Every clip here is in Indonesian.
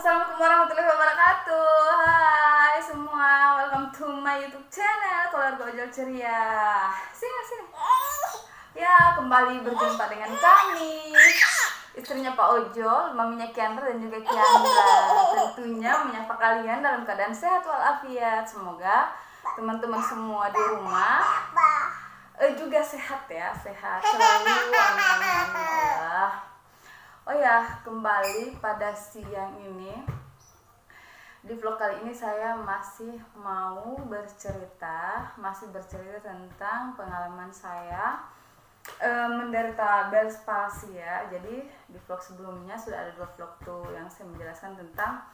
Assalamualaikum warahmatullahi wabarakatuh. Hai semua, welcome to my YouTube channel Keluarga Ojol Ceria. Sini. Ya, kembali berjumpa dengan kami, istrinya Pak Ojol, maminya Kiandra dan juga Kiandra. Tentunya menyapa kalian dalam keadaan sehat walafiat. Semoga teman-teman semua di rumah juga sehat ya, sehat selalu. Amin ya Allah. Oh ya, kembali pada siang ini di vlog kali ini saya masih bercerita tentang pengalaman saya menderita Bell's palsy ya. Jadi di vlog sebelumnya sudah ada 2 vlog tuh yang saya menjelaskan tentang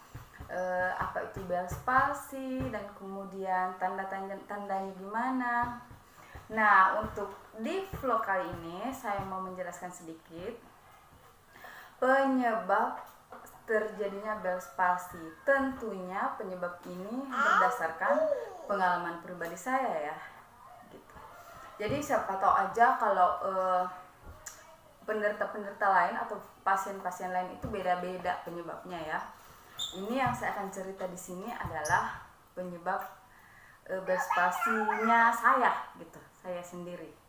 apa itu Bell's palsy dan kemudian tanda-tandanya gimana. Nah, untuk di vlog kali ini saya mau menjelaskan sedikit penyebab terjadinya Bell's palsy. Tentunya penyebab ini berdasarkan pengalaman pribadi saya ya, gitu. Jadi siapa tahu aja kalau penderita lain atau pasien-pasien lain itu beda-beda penyebabnya ya. Ini yang saya akan cerita di sini adalah penyebab Bell's palsy-nya saya, gitu, saya sendiri.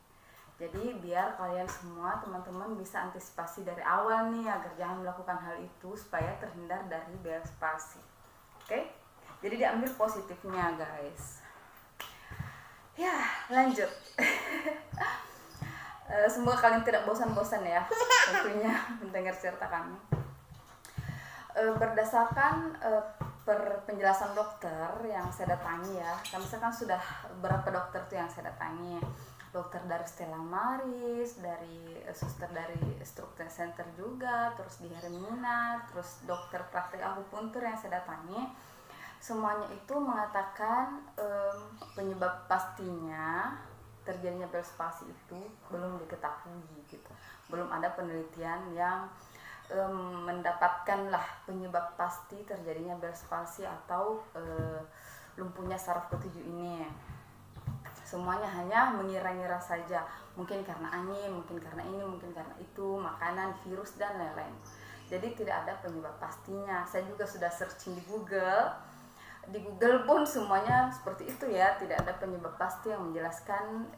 Jadi biar kalian semua teman-teman bisa antisipasi dari awal nih agar jangan melakukan hal itu supaya terhindar dari Bell's palsy. Oke? Jadi diambil positifnya guys. Ya, lanjut. Semoga kalian tidak bosan-bosan ya tentunya mendengar cerita kami. Berdasarkan penjelasan dokter yang saya datangi ya, kami kan sudah beberapa dokter tuh yang saya datangi. Dokter dari Stella Maris, dari suster dari Stroke Center juga, terus di Hermina, terus dokter praktek akupuntur yang saya datangi, semuanya itu mengatakan penyebab pastinya terjadinya Bell's palsy itu belum diketahui gitu. Belum ada penelitian yang mendapatkan lah penyebab pasti terjadinya Bell's palsy atau lumpuhnya saraf ketujuh ini. Semuanya hanya mengira-ngira saja, mungkin karena angin, mungkin karena ini, mungkin karena itu, makanan, virus, dan lain-lain. Jadi tidak ada penyebab pastinya. Saya juga sudah searching di Google. Di Google pun semuanya seperti itu ya, tidak ada penyebab pasti yang menjelaskan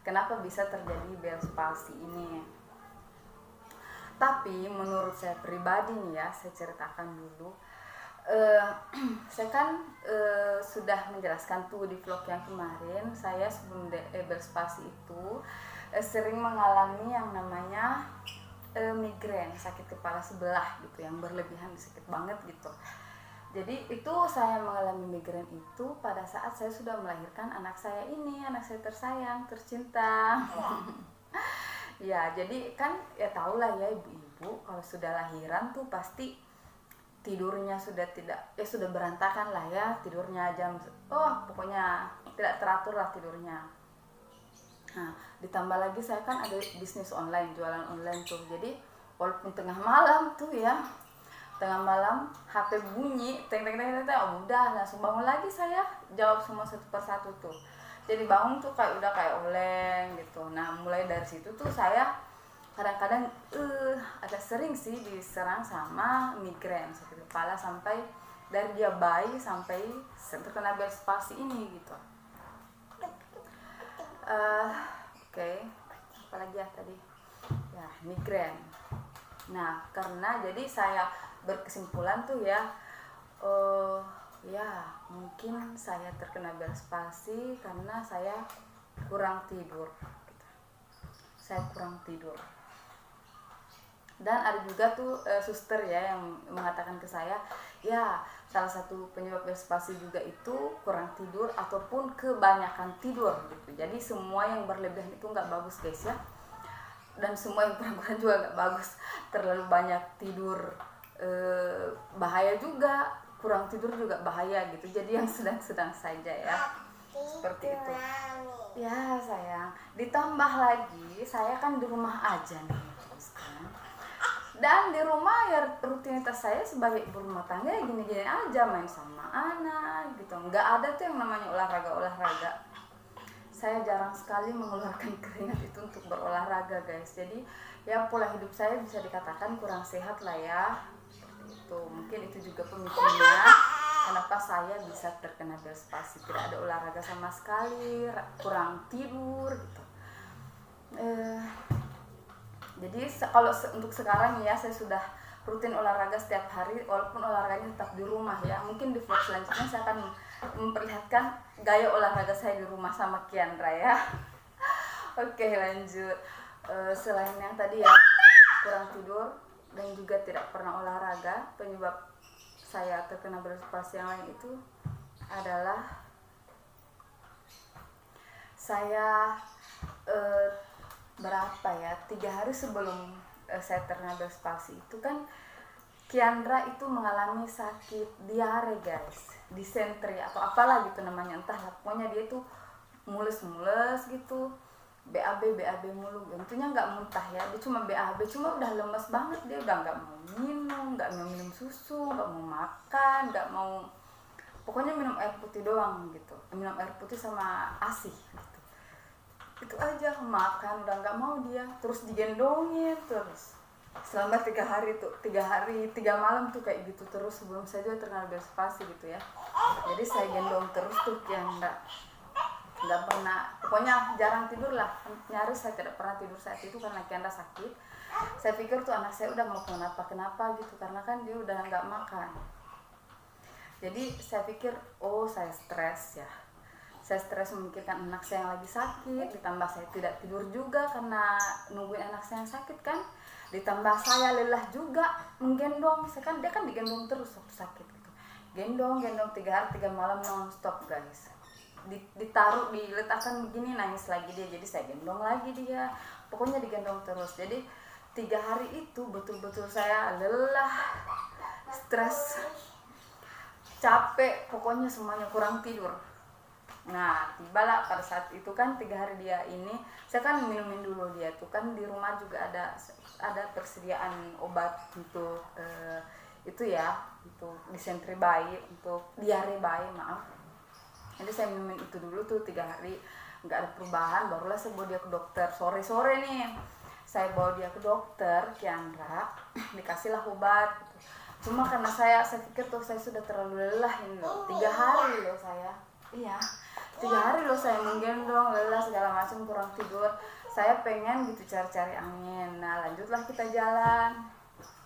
kenapa bisa terjadi Bell's palsy ini. Tapi menurut saya pribadi nih ya, saya ceritakan dulu. Saya kan sudah menjelaskan tuh di vlog yang kemarin, saya sebelum Bell's palsy itu sering mengalami yang namanya migrain, sakit kepala sebelah gitu, yang berlebihan, sakit banget gitu. Jadi itu saya mengalami migrain itu pada saat saya sudah melahirkan anak saya ini, anak saya tersayang, tercinta. Ya, jadi kan ya tahulah ya ibu-ibu kalau sudah lahiran tuh pasti tidurnya sudah sudah berantakan lah ya, tidurnya pokoknya tidak teratur lah tidurnya. Nah, ditambah lagi saya kan ada bisnis online, jualan online tuh. Jadi walaupun tengah malam tuh ya, tengah malam HP bunyi, udah langsung bangun lagi, saya jawab semua satu persatu tuh. Jadi bangun tuh udah kayak oleng gitu. Nah, mulai dari situ tuh saya kadang-kadang agak sering sih diserang sama migrain, sakit kepala, sampai dari dia bayi sampai terkena Bell's palsy ini gitu. Oke. Apalagi ya tadi ya, migrain. Nah, karena jadi saya berkesimpulan tuh ya, ya mungkin saya terkena Bell's palsy karena saya kurang tidur gitu. Saya kurang tidur. Dan ada juga tuh suster ya yang mengatakan ke saya, ya salah satu penyebab Bell's palsy juga itu kurang tidur ataupun kebanyakan tidur gitu. Jadi semua yang berlebihan itu nggak bagus guys ya, dan semua yang kurang-kurang juga nggak bagus. Terlalu banyak tidur bahaya juga, kurang tidur juga bahaya gitu. Jadi yang sedang-sedang saja ya, seperti itu ya sayang. Ditambah lagi saya kan di rumah aja nih, dan di rumah ya rutinitas saya sebagai ibu rumah tangga ya gini-gini aja, main sama anak gitu. Nggak ada tuh yang namanya olahraga. Saya jarang sekali mengeluarkan keringat itu untuk berolahraga guys. Jadi ya pola hidup saya bisa dikatakan kurang sehat lah ya, seperti itu. mungkin itu juga pemicunya kenapa saya bisa terkena Bell's palsy. Tidak ada olahraga sama sekali, kurang tidur gitu. Jadi kalau untuk sekarang ya saya sudah rutin olahraga setiap hari, walaupun olahraganya tetap di rumah ya. Mungkin di vlog selanjutnya saya akan memperlihatkan gaya olahraga saya di rumah sama Kiandra ya. Oke, lanjut. Selain yang tadi ya, kurang tidur dan juga tidak pernah olahraga, penyebab saya terkena Bell's palsy yang lain itu adalah saya berapa ya, 3 hari sebelum saya terkena Bell's palsy itu kan Kiandra itu mengalami sakit diare guys, disentri atau apalah gitu namanya, entahlah, pokoknya dia tuh mules-mules gitu, BAB mulu. Tentunya nggak muntah ya, dia cuma BAB, cuma udah lemes banget, dia udah nggak mau minum susu, nggak mau makan, nggak mau, pokoknya minum air putih doang gitu, minum air putih sama ASI gitu. Itu aja, makan udah nggak mau dia, terus digendongin terus selama 3 hari tuh, 3 malam tuh kayak gitu terus sebelum saya juga terkena Bell's palsy gitu ya. Jadi saya gendong terus tuh yang nggak pernah, pokoknya jarang tidur lah, nyaris saya tidak pernah tidur saat itu karena Kiandra sakit. Saya pikir tuh anak saya udah mau kenapa gitu, karena kan dia udah nggak makan. Jadi saya pikir, oh saya stres ya, saya stres memikirkan anak saya yang lagi sakit, ditambah saya tidak tidur juga karena nungguin anak saya yang sakit kan, ditambah saya lelah juga menggendong. Saya kan, dia kan digendong terus waktu sakit gitu, gendong 3 hari 3 malam non stop guys, ditaruh, diletakkan begini, nangis lagi dia, jadi saya gendong lagi dia, pokoknya digendong terus. Jadi 3 hari itu betul-betul saya lelah, stres, capek, pokoknya semuanya, kurang tidur. Nah, tibalah pada saat itu kan 3 hari dia ini, saya kan minumin dulu dia tuh kan, di rumah juga ada persediaan obat untuk itu ya, untuk disentri bayi, untuk diare bayi, maaf. Jadi saya minumin itu dulu tuh 3 hari, nggak ada perubahan, barulah saya bawa dia ke dokter. Sore nih saya bawa dia ke dokter Kiandra, dikasihlah obat gitu. Cuma karena saya pikir tuh saya sudah terlalu lelah ini loh, 3 hari loh saya, iya 3 hari loh saya menggendong, lelah segala macam, kurang tidur. Saya pengen gitu cari-cari angin. Nah lanjutlah kita jalan,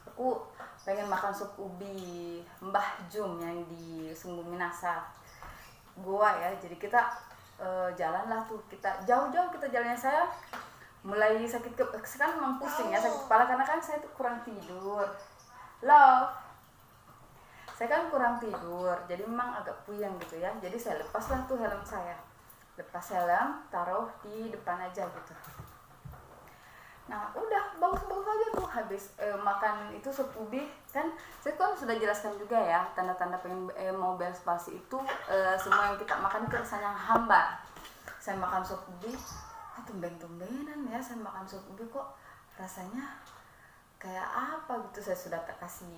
aku pengen makan sup ubi Mbah Jum yang di Sungguh Minasa Goa ya. Jadi kita jalanlah tuh, kita jauh-jauh kita jalannya. Saya mulai sakit kan memang pusing ya, sakit kepala karena kan saya tuh kurang tidur. Love, saya kan kurang tidur, jadi memang agak puyeng gitu ya. Jadi saya lepaslah tuh helm saya, lepas helm, taruh di depan aja gitu. Nah udah bagus-bagus aja tuh, habis makan itu sup ubi kan. Saya kan sudah jelaskan juga ya, tanda-tanda pengen mau Bell's palsy itu semua yang kita makan itu rasanya hambar. Saya makan sup ubi, tumben-tumbenan ya saya makan sup ubi kok rasanya kayak apa gitu. Saya sudah kasih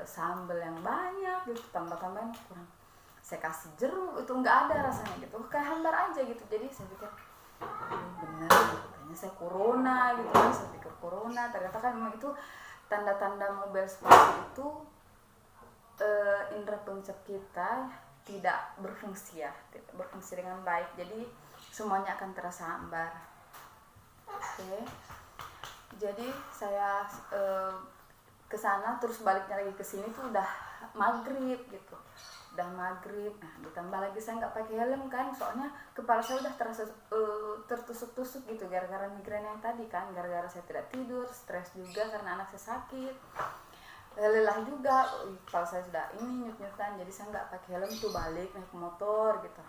sambal yang banyak gitu, tambah-tambahan kurang, saya kasih jeruk, itu nggak ada rasanya gitu, kayak hambar aja gitu. Jadi saya pikir bener gitu, kayaknya saya corona gitu kan, saya pikir corona. Ternyata kan memang itu tanda-tanda mau Bell's palsy itu indera pencep kita tidak berfungsi ya, tidak berfungsi dengan baik, jadi semuanya akan terasa hambar. Oke. Jadi saya ke sana, terus baliknya lagi ke sini tuh udah maghrib gitu, udah maghrib. Nah ditambah lagi saya nggak pakai helm kan, soalnya kepala saya udah terasa tertusuk-tusuk gitu gara-gara migrain yang tadi kan, gara-gara saya tidak tidur, stres juga karena anak saya sakit, lelah juga, kepala saya sudah ini nyut-nyutan. Jadi saya nggak pakai helm tuh, balik naik motor gitu,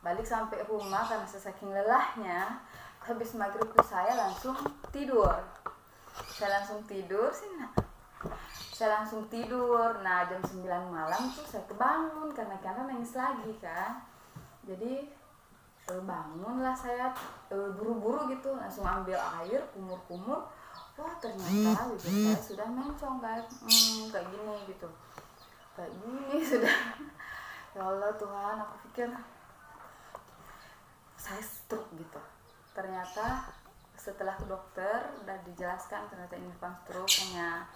balik sampai rumah karena saya saking lelahnya. Habis maghrib tuh saya langsung tidur, saya langsung tidur sih. Saya langsung tidur. Nah jam 9 malam tuh saya kebangun karena nangis lagi kan. Jadi bangunlah saya buru-buru gitu, langsung ambil air, kumur-kumur. Wah ternyata bibir saya sudah mencong guys, kayak gini gitu, kayak gini sudah. Ya Allah Tuhan, aku pikir saya stroke gitu. Ternyata setelah ke dokter udah dijelaskan ternyata ini bukan stroke, hanya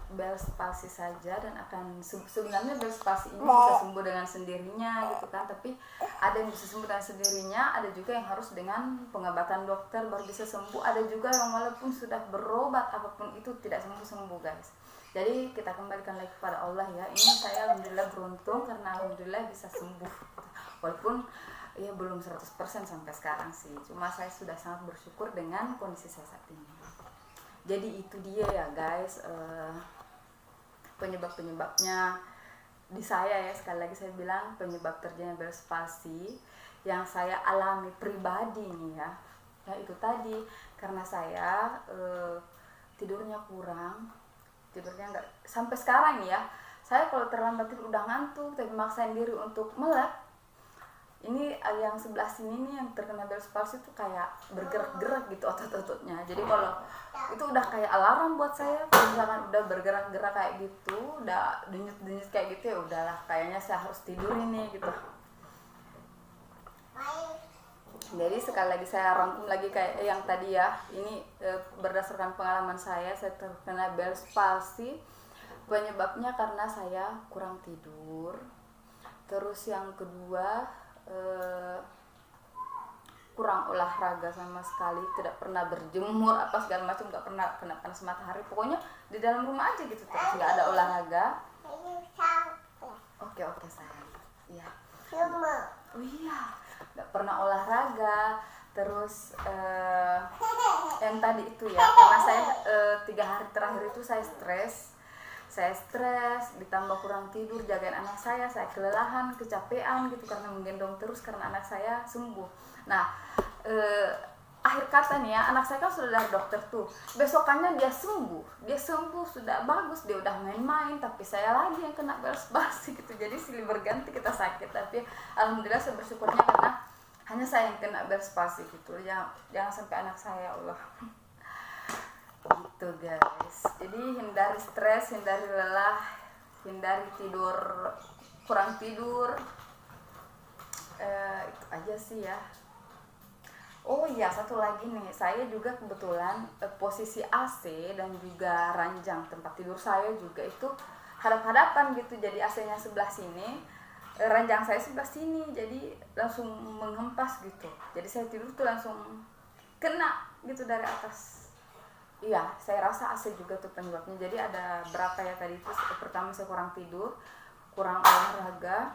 Bell's palsy saja dan akan sebenarnya Bell's palsy ini bisa sembuh dengan sendirinya gitu kan, tapi ada yang bisa sembuh dengan sendirinya, ada juga yang harus dengan pengobatan dokter baru bisa sembuh, ada juga yang walaupun sudah berobat apapun itu tidak sembuh guys. Jadi kita kembalikan lagi kepada Allah ya. Ini saya alhamdulillah beruntung karena alhamdulillah bisa sembuh walaupun ya belum 100% sampai sekarang sih, cuma saya sudah sangat bersyukur dengan kondisi saya saat ini. Jadi itu dia ya guys, penyebabnya di saya ya, sekali lagi saya bilang penyebab terjadinya Bell's palsy yang saya alami pribadi nih ya, itu tadi karena saya tidurnya kurang, tidurnya nggak sampai sekarang ya, saya kalau terlambat tidur udah ngantuk tapi maksain diri untuk melek. Ini yang sebelah sini nih yang terkena Bell's palsy itu kayak bergerak-gerak gitu otot-ototnya. Jadi kalau itu udah kayak alarm buat saya, kalau misalkan udah bergerak-gerak kayak gitu, udah denyut-denyut kayak gitu, ya udahlah kayaknya saya harus tidur ini gitu. Jadi sekali lagi saya rangkum lagi kayak yang tadi ya, ini berdasarkan pengalaman saya terkena Bell's palsy. Penyebabnya karena saya kurang tidur. Terus yang kedua, kurang olahraga sama sekali, tidak pernah berjemur apa segala macam, nggak pernah kena panas matahari, pokoknya di dalam rumah aja gitu terus, nggak ada olahraga. Oke sayang, iya. Oh iya, nggak pernah olahraga. Terus yang tadi itu ya, karena saya 3 hari terakhir itu saya stres, ditambah kurang tidur, jagain anak saya kelelahan, kecapean gitu karena menggendong terus karena anak saya sembuh. Nah, akhir kata nih ya, anak saya kan sudah dari dokter tuh, besokannya dia sembuh sudah bagus, dia udah main-main, tapi saya lagi yang kena Bell's palsy gitu. Jadi silih berganti kita sakit, tapi alhamdulillah saya bersyukurnya karena hanya saya yang kena Bell's palsy gitu, jangan sampai anak saya, Allah. Gitu guys, jadi hindari stres, hindari lelah, hindari kurang tidur, itu aja sih ya. Oh iya, satu lagi nih, saya juga kebetulan posisi AC dan juga ranjang tempat tidur saya juga itu hadap-hadapan gitu, jadi AC-nya sebelah sini, ranjang saya sebelah sini, jadi langsung menghempas gitu, jadi saya tidur tuh langsung kena gitu dari atas. Iya, saya rasa AC juga tuh penyebabnya. Jadi ada berapa ya tadi itu, pertama saya kurang tidur, kurang olahraga,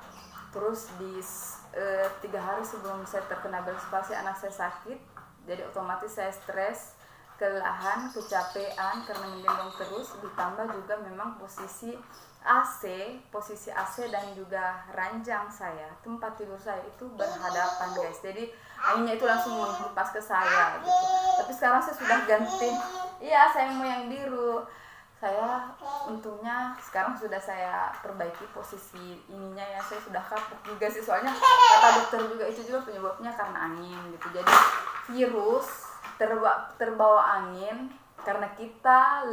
terus di 3 hari sebelum saya terkena Bell's palsy anak saya sakit, jadi otomatis saya stres, kelelahan, kecapean karena menggendong terus, ditambah juga memang posisi AC dan juga ranjang saya, tempat tidur saya itu berhadapan guys, jadi anginnya itu langsung menghempas ke saya gitu. Tapi sekarang saya sudah ganti, iya saya mau yang biru, saya untungnya sekarang sudah saya perbaiki posisi ininya ya, saya sudah kapuk juga sih, soalnya kata dokter juga itu juga penyebabnya karena angin gitu, jadi virus terbawa angin karena kita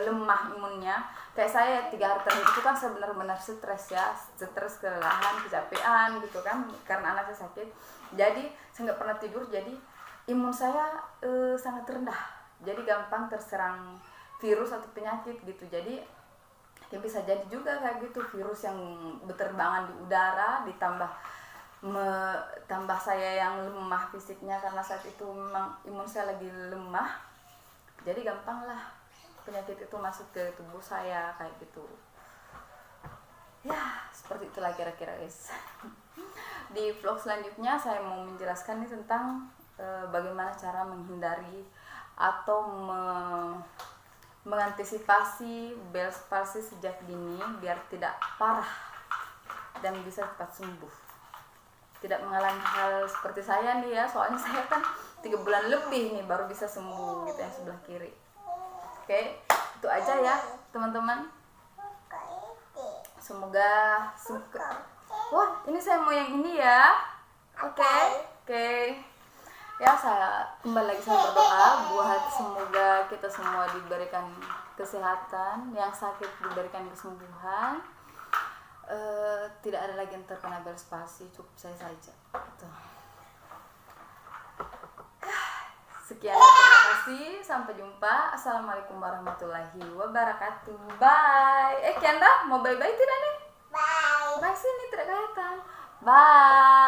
lemah imunnya. Kayak saya 3 hari terakhir itu kan saya benar-benar stres ya, stres, kelelahan, kecapean gitu kan karena anak saya sakit, jadi saya nggak pernah tidur, jadi imun saya sangat rendah, jadi gampang terserang virus atau penyakit gitu. Jadi ya bisa jadi juga kayak gitu, virus yang berterbangan di udara, tambah saya yang lemah fisiknya karena saat itu memang imun saya lagi lemah, jadi gampang lah penyakit itu masuk ke tubuh saya kayak gitu ya. Seperti itulah kira-kira guys. Di vlog selanjutnya saya mau menjelaskan nih tentang bagaimana cara menghindari atau mengantisipasi Bell's palsy sejak dini biar tidak parah dan bisa cepat sembuh, tidak mengalami hal seperti saya nih ya, soalnya saya kan 3 bulan lebih nih baru bisa sembuh gitu yang sebelah kiri. Oke, itu aja ya teman-teman, semoga wah ini saya mau yang ini ya. Oke. Ya, saya kembali lagi saya berdoa buat semoga kita semua diberikan kesehatan, yang sakit diberikan kesembuhan, tidak ada lagi yang terkena Bell's palsy, cukup saya saja. Sekian, terima kasih, sampai jumpa. Assalamualaikum warahmatullahi wabarakatuh. Bye. Kendra mau bye bye tidak nih? Bye. Bye sini tidak kelihatan. Bye.